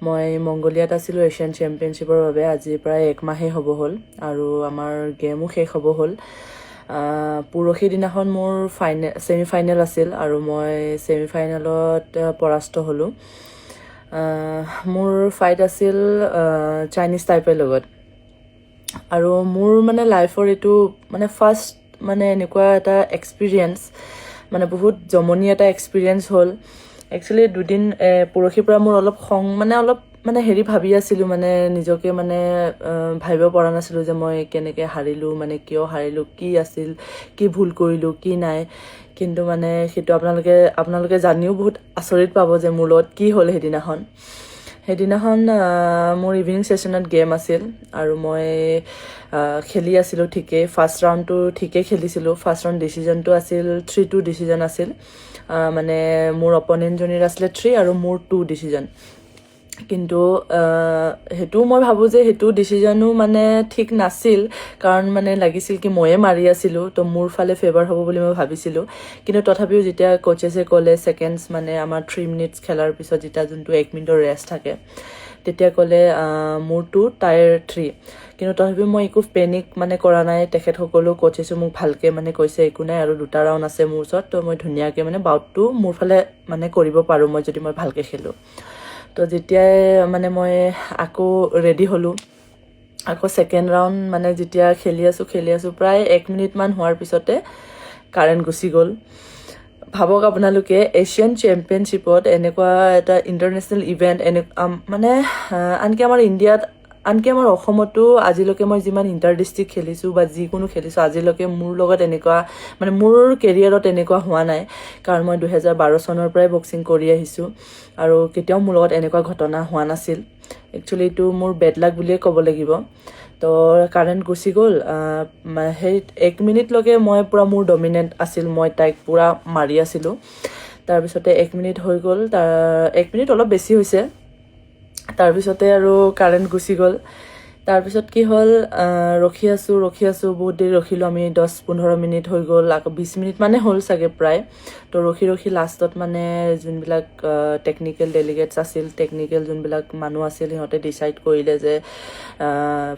মই মংগোলিয়াত আছিলোঁ এছিয়ান চেম্পিয়নশ্বিপৰ বাবে। আজি প্ৰায় 1 মাহেই হ'ব হ'ল আৰু আমাৰ গেমো শেষ হ'ব হ'ল। পৰহি দিনাখন মোৰ ছেমি ফাইনেল আছিল আৰু মই ছেমি ফাইনেলত পৰাস্ত হ'লোঁ। মোৰ ফাইট আছিল চাইনিজ টাইপেৰ লগত আৰু মোৰ মানে লাইফৰ এইটো মানে ফাৰ্ষ্ট মানে এনেকুৱা এটা এক্সপিৰিয়েঞ্চ, মানে বহুত জমনি এটা এক্সপিৰিয়েঞ্চ হ'ল। একচুৱেলি পৰহিৰ পৰা মোৰ অলপ খং অলপ হেৰি ভাবি আছিলোঁ, মানে নিজকে ভাবিব পৰা নাছিলোঁ যে মই কেনেকৈ হাৰিলোঁ, কিয় হাৰিলোঁ, কি আছিল, কি ভুল কৰিলোঁ, কি নাই। কিন্তু সেইটো আপোনালোকে জানিও বহুত আচৰিত পাব যে মোৰ লগত কি হ'ল সেইদিনাখন মোৰ ইভিনিং ছেশ্যনত গেম আছিল আৰু মই খেলি আছিলোঁ ঠিকেই। ফাৰ্ষ্ট ৰাউণ্ডটো ঠিকেই খেলিছিলোঁ। ফাৰ্ষ্ট ৰাউণ্ড ডিচিজনটো আছিল 3-2 ডিচিজন আছিল। মোৰ অপনেণ্টজনীৰ আছিলে 3 আৰু মোৰ 2 ডিচিজন। কিন্তু সেইটোও মই ভাবোঁ যে সেইটো ডিচিজনো ঠিক নাছিল, কাৰণ লাগিছিল কি ময়ে মাৰি আছিলোঁ, তো মোৰ ফালে ফেভাৰ হ'ব বুলি মই ভাবিছিলোঁ। কিন্তু তথাপিও যেতিয়া কোচেছে ক'লে ছেকেণ্ডছ আমাৰ 3 মিনিটছ খেলাৰ পিছত যেতিয়া যোনটো 1 মিনিটৰ ৰেষ্ট থাকে, তেতিয়া ক'লে মোৰ 2 তাইৰ 3। কিন্তু তথাপিও মই একো পেনিক কৰা নাই। তেখেতসকলো কোচেছো মোক ভালকৈ কৈছে একো নাই আৰু 2টা ৰাউণ্ড আছে মোৰ ওচৰত, তো মই ধুনীয়াকৈ বাউটটো মোৰ ফালে কৰিব পাৰোঁ মই যদি মই ভালকৈ খেলোঁ। তো যেতিয়াই মই আকৌ ৰেডি হ'লোঁ, আকৌ ছেকেণ্ড ৰাউণ্ড যেতিয়া খেলি আছোঁ প্ৰায় 1 মিনিটমান হোৱাৰ পিছতে কাৰেণ্ট গুচি গ'ল। ভাবক আপোনালোকে এছিয়ান চেম্পিয়নশ্বিপত এনেকুৱা এটা ইণ্টাৰনেশ্যনেল ইভেণ্ট আনকি আমাৰ অসমতো আজিলৈকে মই যিমান ইণ্টাৰ ডিষ্ট্ৰিক্ট খেলিছোঁ বা যিকোনো খেলিছোঁ, আজিলৈকে মোৰ লগত এনেকুৱা মোৰ কেৰিয়াৰত এনেকুৱা হোৱা নাই। কাৰণ মই 2012 চনৰ পৰাই বক্সিং কৰি আহিছোঁ আৰু কেতিয়াও মোৰ লগত এনেকুৱা ঘটনা হোৱা নাছিল। একচুৱেলি এইটো মোৰ বেড লাক বুলিয়ে ক'ব লাগিব। তো কাৰেণ্ট গুচি গ'ল। সেই 1 মিনিটলৈকে মই পূৰা মোৰ ডমিনেণ্ট আছিল, মই তাইক পূৰা মাৰি আছিলোঁ। তাৰপিছতে 1 মিনিট হৈ গ'ল, 1 মিনিট অলপ বেছি হৈছে। তাৰপিছতে আৰু কাৰেণ্ট গুচি গ'ল। তাৰপিছত কি হ'ল, ৰখি আছোঁ বহুত দেৰি ৰখিলোঁ আমি। 10-15 মিনিট হৈ গ'ল, আকৌ 20 মিনিট হ'ল চাগে প্ৰায়। তো ৰখি লাষ্টত যোনবিলাক টেকনিকেল ডেলিগেটছ আছিল, টেকনিকেল যোনবিলাক মানুহ আছিল, সিহঁতে ডিচাইড কৰিলে যে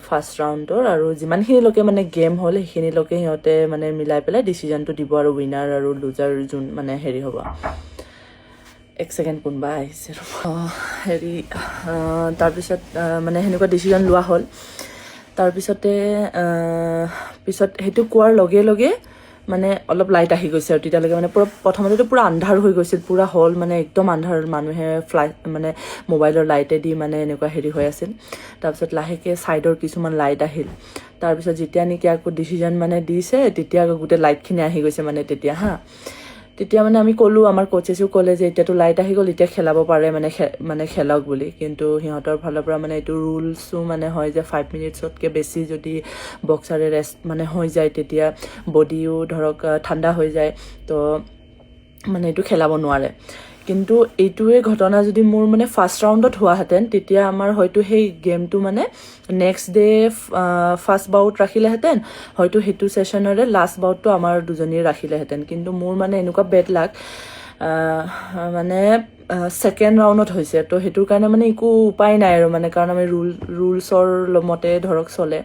ফাৰ্ষ্ট ৰাউণ্ডৰ আৰু যিমানখিনিলৈকে গেম হ'ল সেইখিনিলৈকে সিহঁতে মিলাই পেলাই ডিচিজনটো দিব আৰু উইনাৰ আৰু লুজাৰ যোন হেৰি হ'ব। 1 ছেকেণ্ড কোনোবা আহিছে তাৰপিছত সেনেকুৱা ডিচিজন লোৱা হ'ল। তাৰপিছতে সেইটো কোৱাৰ লগে লগে অলপ লাইট আহি গৈছে আৰু তেতিয়ালৈকে প্ৰথমতেতো পূৰা আন্ধাৰ হৈ গৈছিল, পূৰা হ'ল একদম আন্ধাৰ। মানুহে মোবাইলৰ লাইটেদি এনেকুৱা হেৰি হৈ আছিল। তাৰপিছত লাহেকৈ ছাইডৰ কিছুমান লাইট আহিল। তাৰপিছত যেতিয়া নেকি আকৌ ডিচিজন দিছে, তেতিয়া আকৌ গোটেই লাইটখিনি আহি গৈছে তেতিয়া আমি ক'লোঁ, আমাৰ কোচেছেও ক'লে যে এতিয়াতো লাইট আহি গ'ল, এতিয়া খেলাব পাৰে খেলক বুলি। কিন্তু সিহঁতৰ ফালৰ পৰা এইটো ৰুলছো হয় যে 5 মিনিটছতকৈ বেছি যদি বক্সাৰে ৰেষ্ট হৈ যায়, তেতিয়া বডিও ধৰক ঠাণ্ডা হৈ যায়, তো এইটো খেলাব নোৱাৰে। কিন্তু এইটোৱে ঘটনা যদি মোৰ ফাৰ্ষ্ট ৰাউণ্ডত হোৱাহেঁতেন, তেতিয়া আমাৰ হয়তো সেই গেমটো নেক্সট ডে ফাৰ্ষ্ট বাউট ৰাখিলেহেঁতেন, হয়তো সেইটো ছেশ্যনৰে লাষ্ট বাউটটো আমাৰ দুজনীয়ে ৰাখিলেহেঁতেন। কিন্তু মোৰ এনেকুৱা বেড লাক ছেকেণ্ড ৰাউণ্ডত হৈছে। তো সেইটোৰ কাৰণে একো উপায় নাই আৰু কাৰণ আমি ৰুলছৰ মতে ধৰক চলে।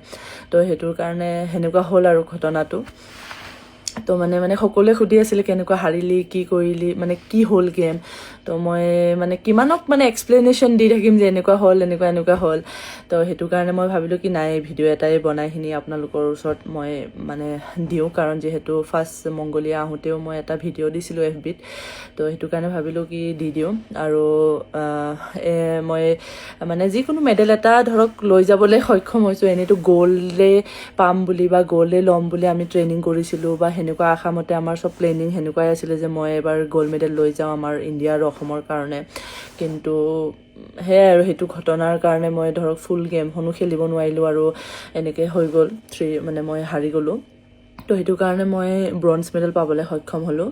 তো সেইটোৰ কাৰণে সেনেকুৱা হ'ল আৰু ঘটনাটো। তো সকলোৱে সুধি আছিলে কেনেকুৱা হাৰিলি, কি কৰিলি, কি হ'ল গেম। তো মই কিমানক এক্সপ্লেনেশ্যন দি থাকিম যে এনেকুৱা হ'ল, এনেকুৱা হ'ল। তো সেইটো কাৰণে মই ভাবিলোঁ কি নাই, ভিডিঅ' এটাই বনাই আপোনালোকৰ ওচৰত মই দিওঁ। কাৰণ যিহেতু ফাৰ্ষ্ট মংগোলিয়া আহোঁতেও মই এটা ভিডিঅ' দিছিলোঁ FBত। তো সেইটো কাৰণে ভাবিলোঁ কি দি দিওঁ। আৰু মই যিকোনো মেডেল এটা ধৰক লৈ যাবলৈ সক্ষম হৈছোঁ। এনেইতো গ'ল্ডে পাম বুলি বা গ'ল্ডে ল'ম বুলি আমি ট্ৰেইনিং কৰিছিলোঁ বা সেনেকুৱা আশামতে আমাৰ চব প্লেনিং সেনেকুৱাই আছিলে যে মই এবাৰ গ'ল্ড মেডেল লৈ যাওঁ আমাৰ ইণ্ডিয়া আৰু অসমৰ কাৰণে। কিন্তু সেয়াই আৰু সেইটো ঘটনাৰ কাৰণে মই ধৰক ফুল গেমখনো খেলিব নোৱাৰিলোঁ আৰু এনেকৈ হৈ গ'ল মই হাৰি গ'লোঁ। তো সেইটো কাৰণে মই ব্ৰঞ্জ মেডেল পাবলৈ সক্ষম হ'লোঁ।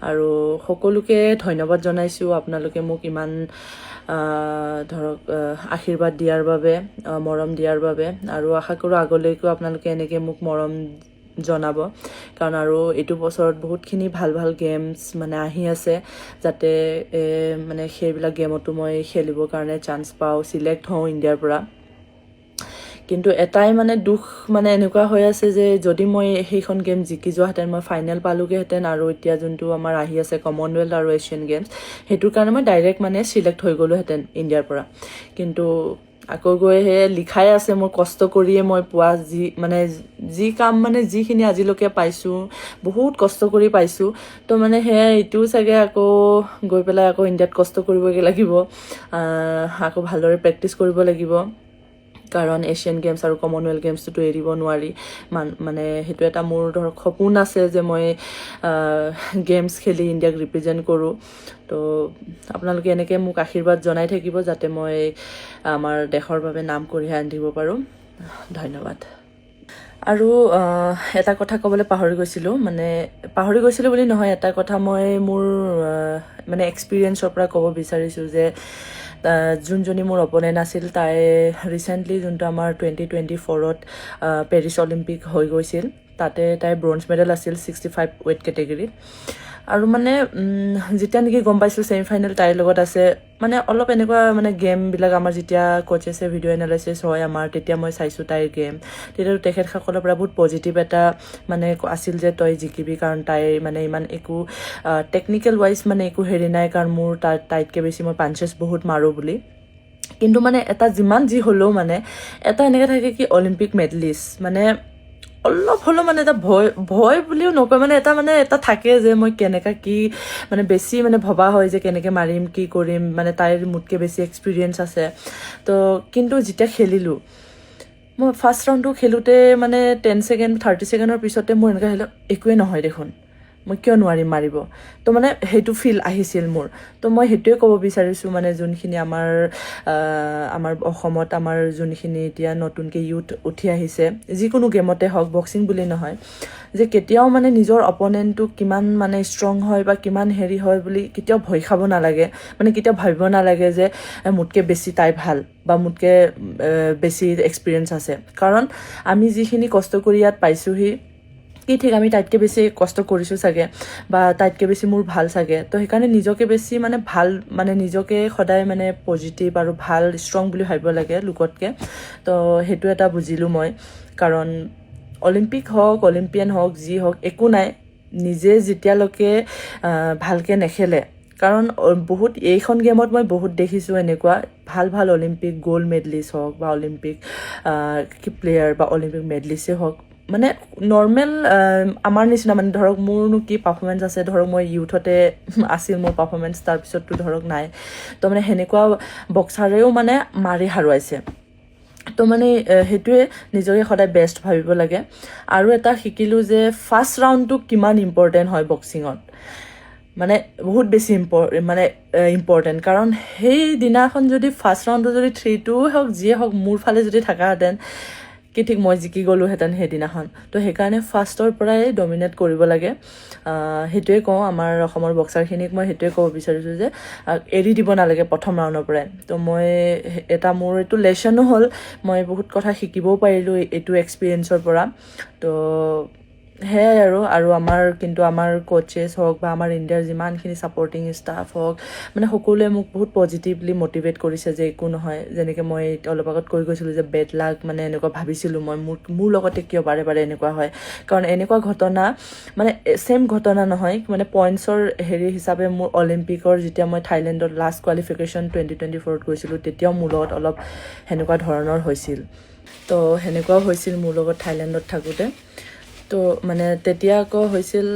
আৰু সকলোকে ধন্যবাদ জনাইছোঁ, আপোনালোকে মোক ইমান ধৰক আশীৰ্বাদ দিয়াৰ বাবে, মৰম দিয়াৰ বাবে। আৰু আশা কৰোঁ আগলৈকেও আপোনালোকে এনেকৈ মোক মৰম জনাব কাৰণ আৰু এইটো বছৰত বহুতখিনি ভাল ভাল গেমছ মানে আহি আছে যাতে মানে সেইবিলাক গেমতো মই খেলিবৰ কাৰণে চান্স পাওঁ চিলেক্ট হওঁ ইণ্ডিয়াৰ পৰা কিন্তু এটাই মানে দুখ মানে এনেকুৱা হৈ আছে যে যদি মই সেইখন গেম জিকি যোৱাহেঁতেন মই ফাইনেল পালোগৈহেঁতেন আৰু এতিয়া যোনটো আমাৰ আহি আছে কমনৱেলথ আৰু এছিয়ান গেমছ সেইটোৰ কাৰণে মই ডাইৰেক্ট মানে চিলেক্ট হৈ গ'লোহেঁতেন ইণ্ডিয়াৰ পৰা কিন্তু আকৌ গৈ লিখাই আছে মোৰ কষ্ট কৰিয়ে মই পোৱা যি কাম মানে যিখিনি আজিলৈকে পাইছোঁ বহুত কষ্ট কৰি পাইছোঁ তো মানে সেয়া এইটোও চাগে আকৌ গৈ পেলাই আকৌ ইণ্ডিয়াত কষ্ট কৰিবগৈ লাগিব আকৌ ভালদৰে প্ৰেক্টিচ কৰিব লাগিব কাৰণ এছিয়ান গেমছ আৰু কমনৱেলথ গেমছটোতো এৰিব নোৱাৰি মানে সেইটো এটা মোৰ ধৰক সপোন আছে যে মই গেমছ খেলি ইণ্ডিয়াক ৰিপ্ৰেজেণ্ট কৰোঁ তো আপোনালোকে এনেকৈ মোক আশীৰ্বাদ জনাই থাকিব যাতে মই আমাৰ দেশৰ বাবে নাম কঢ়িয়াই আনিব পাৰোঁ ধন্যবাদ আৰু এটা কথা ক'বলৈ পাহৰি গৈছিলোঁ বুলি নহয় এটা কথা মই মোৰ মানে এক্সপিৰিয়েঞ্চৰ পৰা ক'ব বিচাৰিছোঁ যে যোনজনী মোৰ অপনেণ্ট আছিল তাই ৰিচেণ্টলি যোনটো আমাৰ 2024ত পেৰিছ অলিম্পিক হৈ গৈছিল তাতে তাই ব্ৰঞ্জ মেডেল আছিল 65 ৱেইট কেটেগৰীত আৰু মানে যেতিয়া নেকি গম পাইছোঁ ছেমিফাইনেল তাইৰ লগত আছে মানে অলপ এনেকুৱা মানে গেমবিলাক আমাৰ যেতিয়া কোচেছে ভিডিঅ' এনালাইচিছ হয় আমাৰ তেতিয়া মই চাইছোঁ তাইৰ গেম তেতিয়াতো তেখেতসকলৰ পৰা বহুত পজিটিভ এটা মানে আছিল যে তই জিকিবি কাৰণ তাইৰ মানে ইমান একো টেকনিকেল ৱাইজ মানে একো হেৰি নাই কাৰণ মোৰ তাইতকৈ বেছি মই পাঞ্চেছ বহুত মাৰোঁ বুলি কিন্তু মানে এটা যিমান যি হ'লেও মানে এটা এনেকৈ থাকে কি অলিম্পিক মেডেলিষ্ট মানে অলপ হ'লেও মানে এটা ভয় বুলিও নকয় মানে এটা থাকে যে মই কেনেকৈ কি মানে বেছি মানে ভবা হয় যে কেনেকৈ মাৰিম কি কৰিম মানে তাইৰ মোতকৈ বেছি এক্সপিৰিয়েঞ্চ আছে তো কিন্তু যেতিয়া খেলিলোঁ মই ফাৰ্ষ্ট ৰাউণ্ডটো খেলোঁতে মানে 10 ছেকেণ্ড 30 ছেকেণ্ডৰ পিছতে মোৰ এনেকৈ আহিলে একোৱেই নহয় দেখোন মই কিয় নোৱাৰিম মাৰিব তো মানে সেইটো ফিল আহিছিল মোৰ তো মই সেইটোৱে ক'ব বিচাৰিছোঁ মানে যোনখিনি আমাৰ অসমত আমাৰ যোনখিনি এতিয়া নতুনকৈ ইউথ উঠি আহিছে যিকোনো গেমতে হওক বক্সিং বুলি নহয় যে কেতিয়াও মানে নিজৰ অপনেণ্টটো কিমান মানে ষ্ট্ৰং হয় বা কিমান হেৰি হয় বুলি কেতিয়াও ভয় খাব নালাগে মানে কেতিয়াও ভাবিব নালাগে যে মোতকৈ বেছি তাই ভাল বা মোতকৈ বেছি এক্সপিৰিয়েঞ্চ আছে কাৰণ আমি যিখিনি কষ্ট কৰি ইয়াত পাইছোঁহি কি ঠিক আমি তাইতকৈ বেছি কষ্ট কৰিছোঁ চাগে বা তাইতকৈ বেছি মোৰ ভাল চাগে তো সেইকাৰণে নিজকে বেছি মানে ভাল মানে নিজকে সদায় মানে পজিটিভ আৰু ভাল ষ্ট্ৰং বুলি ভাবিব লাগে লোকতকৈ তো সেইটো এটা বুজিলোঁ মই কাৰণ অলিম্পিক হওক অলিম্পিয়ান হওক যি হওক একো নাই নিজে যেতিয়ালৈকে ভালকৈ নেখেলে কাৰণ বহুত এইখন গেমত মই বহুত দেখিছোঁ এনেকুৱা ভাল অলিম্পিক গ'ল্ড মেডেলিষ্ট হওক বা অলিম্পিক প্লেয়াৰ বা অলিম্পিক মেডেলিষ্টেই হওক মানে নৰ্মেল আমাৰ নিচিনা মানে ধৰক মোৰনো কি পাৰফৰ্মেঞ্চ আছে ধৰক মই ইউথতে আছিল মোৰ পাৰফৰ্মেঞ্চ তাৰপিছততো ধৰক নাই তো মানে সেনেকুৱা বক্সাৰেও মানে মাৰি হাৰুৱাইছে তো মানে সেইটোৱে নিজকে সদায় বেষ্ট ভাবিব লাগে আৰু এটা শিকিলোঁ যে ফাৰ্ষ্ট ৰাউণ্ডটো কিমান ইম্পৰ্টেণ্ট হয় বক্সিঙত মানে বহুত বেছি ইম্পৰ্টেণ্ট কাৰণ সেই দিনাখন যদি ফাৰ্ষ্ট ৰাউণ্ডটো যদি 3-2 হওক যিয়ে হওক মোৰ ফালে যদি থাকাহেঁতেন কি ঠিক মই জিকি গ'লোহেঁতেন সেইদিনাখন তো সেইকাৰণে ফাৰ্ষ্টৰ পৰাই ডমিনেট কৰিব লাগে সেইটোৱে কওঁ আমাৰ অসমৰ বক্সাৰখিনিক মই সেইটোৱে ক'ব বিচাৰিছোঁ যে এৰি দিব নালাগে প্ৰথম ৰাউণ্ডৰ পৰাই তো মই মোৰ এইটো লেচনো হ'ল মই বহুত কথা শিকিবও পাৰিলোঁ এইটো এক্সপিৰিয়েঞ্চৰ পৰা তো সেয়াই আৰু আমাৰ কোচেছ হওক বা আমাৰ ইণ্ডিয়াৰ যিমানখিনি ছাপৰ্টিং ষ্টাফ হওক মানে সকলোৱে মোক বহুত পজিটিভলি মটিভেট কৰিছে যে একো নহয় যেনেকৈ মই অলপ আগত কৈ গৈছিলোঁ যে বেড লাক মানে এনেকুৱা ভাবিছিলোঁ মই মোৰ লগতে কিয় বাৰে বাৰে এনেকুৱা হয় কাৰণ এনেকুৱা ঘটনা মানে ছেইম ঘটনা নহয় মানে পইণ্টছৰ হেৰি হিচাপে মোৰ অলিম্পিকৰ যেতিয়া মই থাইলেণ্ডত লাষ্ট কোৱালিফিকেশ্যন 2024ত গৈছিলোঁ তেতিয়াও মোৰ লগত অলপ সেনেকুৱা ধৰণৰ হৈছিল তো সেনেকুৱাও হৈছিল মোৰ লগত থাইলেণ্ডত থাকোঁতে তো মানে তেতিয়া আকৌ হৈছিল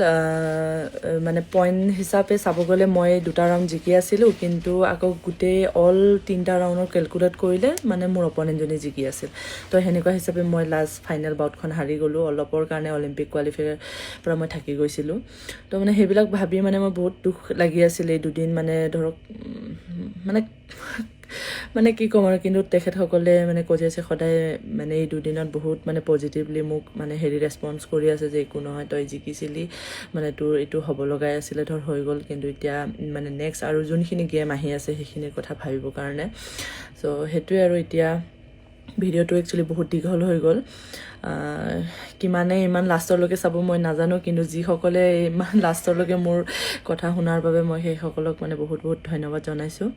মানে পইণ্ট হিচাপে চাব গ'লে মই 2টা ৰাউণ্ড জিকি আছিলোঁ কিন্তু আকৌ গোটেই অল 3টা ৰাউণ্ডৰ কেলকুলেট কৰিলে মানে মোৰ অপনেণ্টজনী জিকি আছিল তো সেনেকুৱা হিচাপে মই লাষ্ট ফাইনেল বাউটখন হাৰি গ'লোঁ অলপৰ কাৰণে অলিম্পিক কোৱালিফায়াৰ পৰা মই থাকি গৈছিলোঁ তো মানে সেইবিলাক ভাবি মানে মই বহুত দুখ লাগি আছিল এই দুদিন মানে ধৰক মানে কি ক'ম আৰু কিন্তু তেখেতসকলে মানে কোচেছে সদায় মানে এই দুদিনত বহুত মানে পজিটিভলি মোক মানে ৰেছপন্স কৰি আছে যে একো নহয় তই জিকিছিলি মানে তোৰ এইটো হ'ব লগাই আছিলে ধৰ হৈ গ'ল কিন্তু এতিয়া মানে নেক্সট আৰু যোনখিনি গেম আহি আছে সেইখিনিৰ কথা ভাবিবৰ কাৰণে চ' সেইটোৱে আৰু এতিয়া ভিডিঅ'টো একচুৱেলি বহুত দীঘল হৈ গ'ল। কিমানে ইমান লাষ্টলৈকে চাব মই নাজানো, কিন্তু যিসকলে ইমান লাষ্টলৈকে মোৰ কথা শুনাৰ বাবে মই সেইসকলক মানে বহুত বহুত ধন্যবাদ জনাইছোঁ।